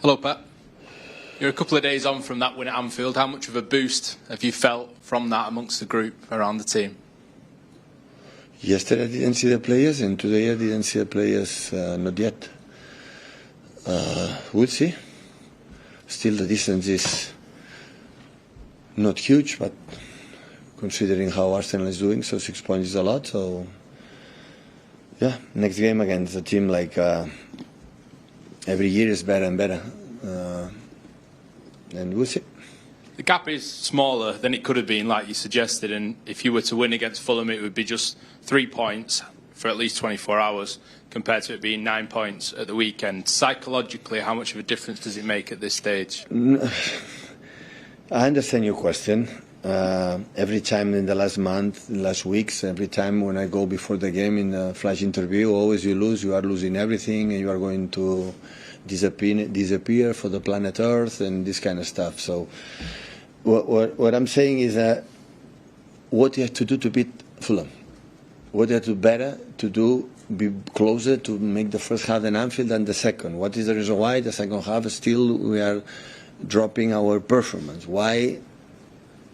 Hello, Pep. You're a couple of days on from that win at Anfield. How much of a boost have you felt from that amongst the group around the team? Yesterday I didn't see the players, and today I didn't see the players, not yet. We'll see. Still the distance is not huge, but considering how Arsenal is doing, so 6 points is a lot. So yeah, next game against a team like every year is better and better, and we'll see. The gap is smaller than it could have been, like you suggested, and if you were to win against Fulham, it would be just 3 points for at least 24 hours, compared to it being 9 points at the weekend. Psychologically, how much of a difference does it make at this stage? I understand your question. Every time in the last month, last weeks, every time when I go before the game in a flash interview, always you lose, you are losing everything, and you are going to disappear for the planet Earth and this kind of stuff. So what I'm saying is that what you have to do to beat Fulham, what you have to better to do, be closer to make the first half in Anfield than the second. What is the reason why the second half still we are dropping our performance? Why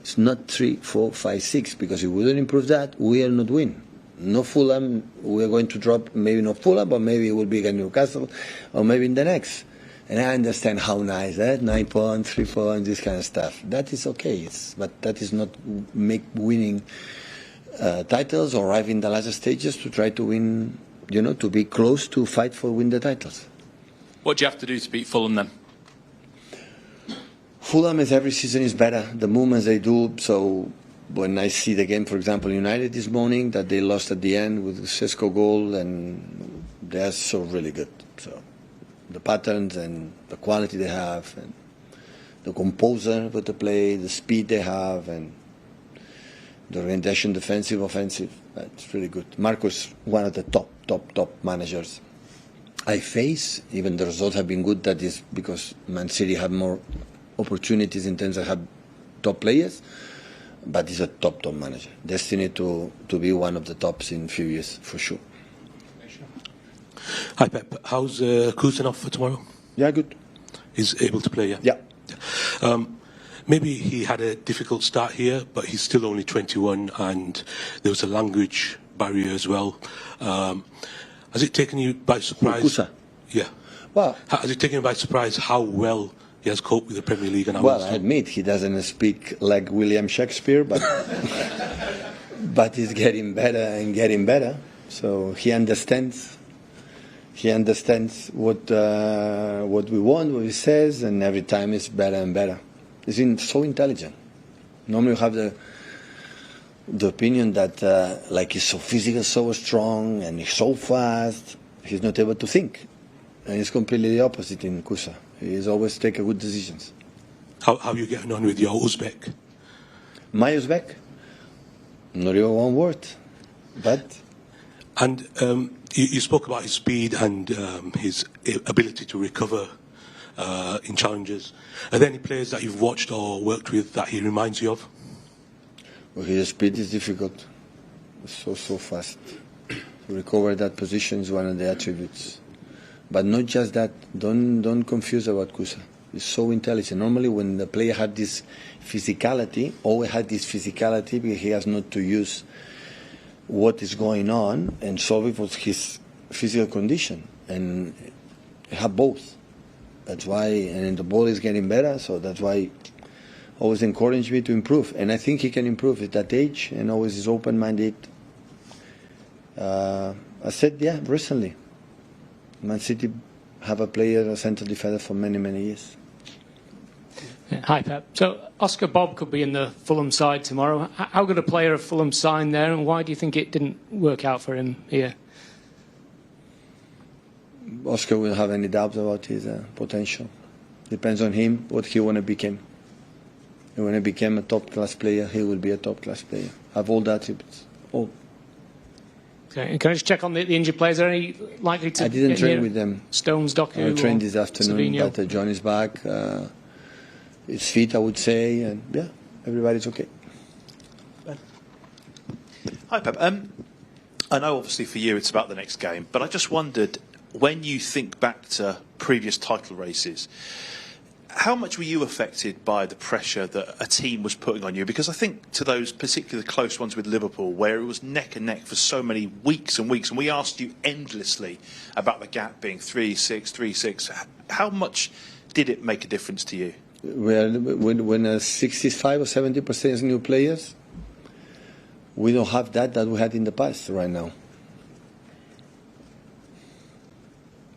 it's not 3, 4, 5, 6? Because if we don't improve that, we will not win. No Fulham, we are going to drop, maybe not Fulham, but maybe it will be against Newcastle, or maybe in the next. And I understand how nice that 9 points, 3 points, this kind of stuff. That is okay, but that is not make winning titles or arrive in the last stages to try to win, to be close to fight for win the titles. What do you have to do to beat Fulham then? Fulham is every season is better. The movements they do. So when I see the game, for example, United this morning, that they lost at the end with the Sesko goal, and they are so really good. So the patterns and the quality they have, and the composure with the play, the speed they have, and the orientation, defensive, offensive, it's really good. Marcos, one of the top managers I face. Even the results have been good. That is because Man City have more opportunities in terms of have top players, but he's a top manager. Destined to be one of the tops in a few years, for sure. Hi Pep, how's Khusanov for tomorrow? Yeah, good. He's able to play, yeah? Yeah. Maybe he had a difficult start here, but he's still only 21, and there was a language barrier as well. Has it taken you by surprise? Kusa? Yeah. Well, has it taken you by surprise how well he has coped with the Premier League? And well, I admit he doesn't speak like William Shakespeare, but but he's getting better and getting better. So he understands. He understands what we want, what he says, and every time it's better and better. He's so intelligent. Normally you have the opinion that like he's so physical, so strong, and he's so fast, he's not able to think. And it's completely the opposite in Kusa. He's always taking good decisions. How are you getting on with your Uzbek? My Uzbek? Not even one word. But... And you spoke about his speed and his ability to recover in challenges. Are there any players that you've watched or worked with that he reminds you of? Well, his speed is difficult. It's so fast. To recover that position is one of the attributes. But not just that. Don't confuse about Kusa. He's so intelligent. Normally when the player had this physicality, always had this physicality because he has not to use what is going on and solve it with his physical condition. And have both. That's why, and the ball is getting better, so that's why always encourage me to improve. And I think he can improve at that age and always is open-minded. I said, yeah, recently. Man City have a player, a central defender for many, many years. Yeah, hi, Pep. So Oscar Bob could be in the Fulham side tomorrow. How good a player have Fulham signed there, and why do you think it didn't work out for him here? Oscar will have any doubts about his potential. Depends on him, what he want to become. He want to become a top-class player, he will be a top-class player. Have all the attributes. All. Okay, and can I just check on the injured players? Are any likely to... I didn't train with them. Stones, Doku, I trained this afternoon, Savino? but John is back. It's fit, I would say, and yeah, everybody's okay. Hi, Pep. I know obviously for you it's about the next game, but I just wondered, when you think back to previous title races, how much were you affected by the pressure that a team was putting on you? Because I think to those particularly close ones with Liverpool, where it was neck and neck for so many weeks and weeks, and we asked you endlessly about the gap being 3-6, 3-6. How much did it make a difference to you? When 65 or 70% is new players, we don't have that we had in the past right now.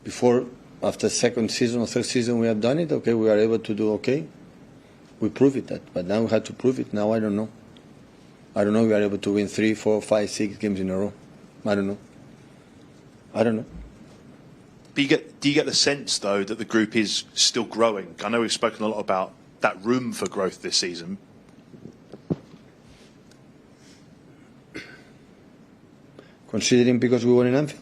Before, after second season or third season, we have done it. Okay, we are able to do okay. We prove it that, but now we have to prove it. Now I don't know. I don't know if we are able to win 3, 4, 5, 6 games in a row. I don't know. But do you get the sense, though, that the group is still growing? I know we've spoken a lot about that room for growth this season. Considering because we won in Anfield?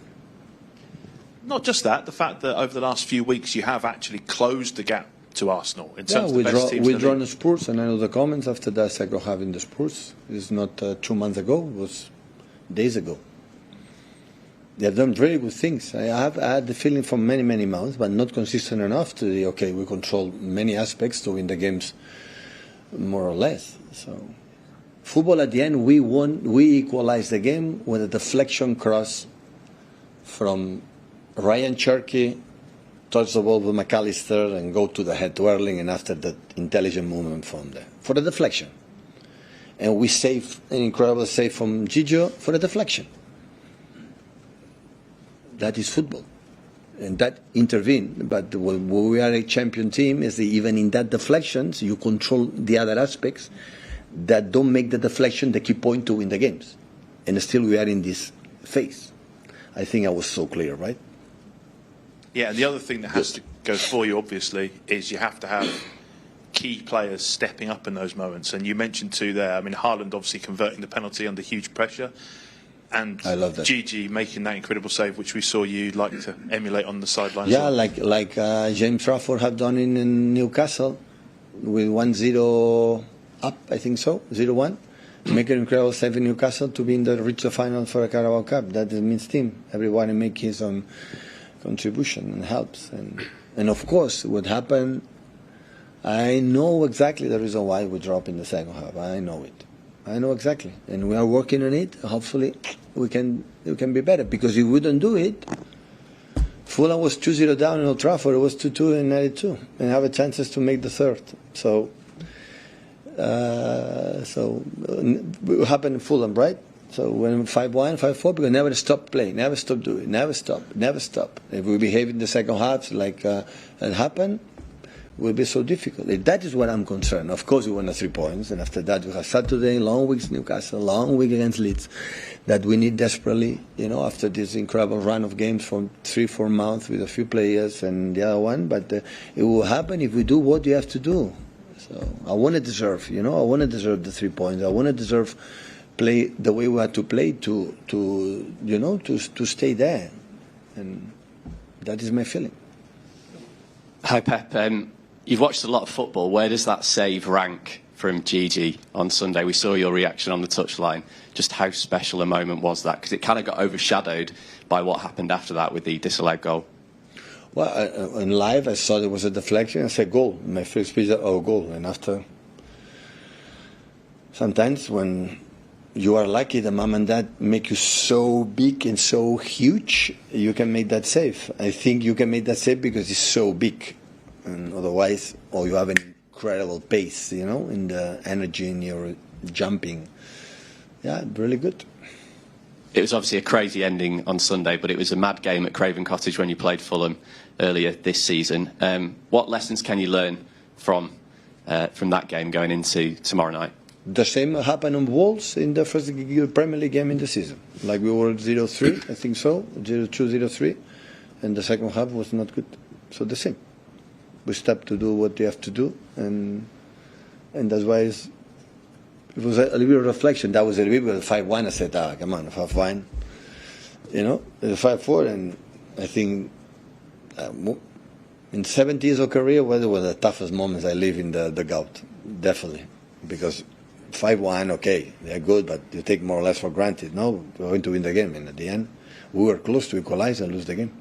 Not just that, the fact that over the last few weeks you have actually closed the gap to Arsenal in terms of the best teams. We drawn the Spurs, and I know the comments after that second half in the Spurs. It's not 2 months ago, it was days ago. They have done very good things. I had the feeling for many, many months, but not consistent enough to the, okay, we control many aspects to win the games more or less. So, football at the end, we won, we equalized the game with a deflection cross from Ryan Cherky, touch the ball with McAllister and go to the head to Erling, and after that intelligent movement from there for the deflection. And we saved an incredible save from Gigio for the deflection. That is football. And that intervened. But when we are a champion team, is that even in that deflections, you control the other aspects that don't make the deflection the key point to win the games. And still we are in this phase. I think I was so clear, right? Yeah, and the other thing that has to go for you, obviously, is you have to have key players stepping up in those moments. And you mentioned two there. I mean, Haaland obviously converting the penalty under huge pressure. And I love that. Gigi making that incredible save, which we saw you like to emulate on the sidelines. Yeah, like James Trafford have done in Newcastle with 1-0 up, I think so, 0-1. Make an incredible save in Newcastle to be in the reach the final for a Carabao Cup. That means team. Everyone make his own contribution and helps. And of course, what happened, I know exactly the reason why we drop in the second half. I know it. I know exactly. And we are working on it. Hopefully, we can be better. Because if we don't do it, Fulham was 2-0 down in Old Trafford. It was 2-2 in 92. And have a chances to make the third. So it happened in Fulham, right? So when 5-1, 5-4, because we never stop playing, never stop doing, never stop. If we behave in the second half like it happened, it will be so difficult. That is what I'm concerned. Of course, we won the 3 points, and after that we have Saturday, long weeks Newcastle, long week against Leeds, that we need desperately. After this incredible run of games from 3-4 months with a few players and the other one, but it will happen if we do what you have to do. So I want to deserve, I want to deserve the 3 points. I want to deserve play the way we had to play to stay there, and that is my feeling. Hi Pep, you've watched a lot of football. Where does that save rank from Gigi on Sunday? We saw your reaction on the touchline. Just how special a moment was that? Because it kind of got overshadowed by what happened after that with the disallowed goal. Well, in live I saw there was a deflection. I said goal. My first speech, goal. And after, sometimes when you are lucky, the mom and dad make you so big and so huge, you can make that save. I think you can make that save because it's so big, and otherwise, or you have an incredible pace, in the energy in your jumping. Yeah, really good. It was obviously a crazy ending on Sunday, but it was a mad game at Craven Cottage when you played Fulham earlier this season. What lessons can you learn from that game going into tomorrow night? The same happened on Wolves in the first Premier League game in the season. Like we were 0-3, I think so, 0-2, 0-3, and the second half was not good. So the same. We stopped to do what we have to do, and that's why it was a little bit of reflection. That was a little bit of 5-1. I said, come on, 5-1. It's 5-4, and I think in 70 years of career, one of the toughest moments I live in the gout, definitely, because 5-1, okay, they're good, but you take more or less for granted. No, we're going to win the game, and at the end, we were close to equalize and lose the game.